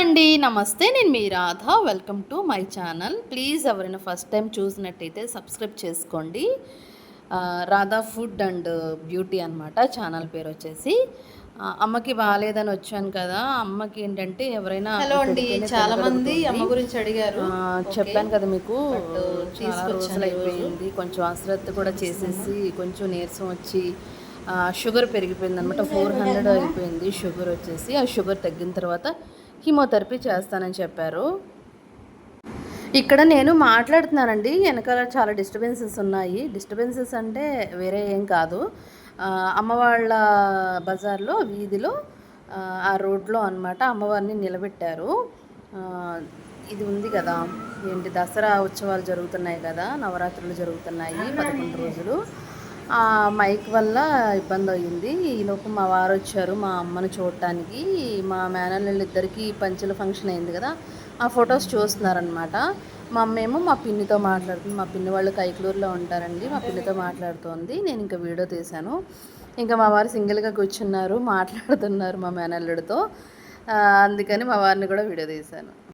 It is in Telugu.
అండి, నమస్తే. నేను మీ Radha. Welcome to my channel. Please ఎవరైనా ఫస్ట్ టైం చూసినట్టయితే సబ్స్క్రైబ్ చేసుకోండి. రాధా ఫుడ్ అండ్ బ్యూటీ అనమాట ఛానల్ పేరు వచ్చేసి. అమ్మకి బాగాలేదని వచ్చాను కదా. అమ్మకి ఏంటంటే ఎవరైనా హలో అండి, చాలా మంది అమ్మ గురించి అడిగారు. చెప్పాను కదా మీకు, చాలా రోజులు అయిపోయింది. కొంచెం అశ్రద్ధ కూడా చేసేసి కొంచెం నీరసం వచ్చి షుగర్ పెరిగిపోయింది అనమాట. 400 అయిపోయింది షుగర్ వచ్చేసి. ఆ షుగర్ తగ్గిన తర్వాత కీమోథెరపీ చేస్తానని చెప్పారు. ఇక్కడ నేను మాట్లాడుతున్నానండి, వెనకాల చాలా డిస్టర్బెన్సెస్ ఉన్నాయి. డిస్టర్బెన్సెస్ అంటే వేరే ఏం కాదు, అమ్మ వాళ్ళ బజార్లో వీధిలో ఆ రోడ్లో అనమాట అమ్మవారిని నిలబెట్టారు. ఇది ఉంది కదా, ఏంటి దసరా ఉత్సవాలు జరుగుతున్నాయి కదా, నవరాత్రులు జరుగుతున్నాయి 11 రోజులు. మైక్ వల్ల ఇబ్బంది అయ్యింది. ఈలోపు మా వారు వచ్చారు మా అమ్మను చూడటానికి. మా మేనల్లుళ్ళు ఇద్దరికి పంచెల ఫంక్షన్ అయింది కదా, ఆ ఫొటోస్ చూస్తున్నారనమాట. మా అమ్మేమో మా పిన్నితో మాట్లాడుతుంది. మా పిన్ని వాళ్ళు కైకలూరులో ఉంటారండి. మా పిన్నితో మాట్లాడుతోంది. నేను ఇంకా వీడియో తీశాను. ఇంకా మా వారు సింగిల్గా కూర్చున్నారు, మాట్లాడుతున్నారు మా మేనల్లుడితో. అందుకని మా వారిని కూడా వీడియో తీశాను.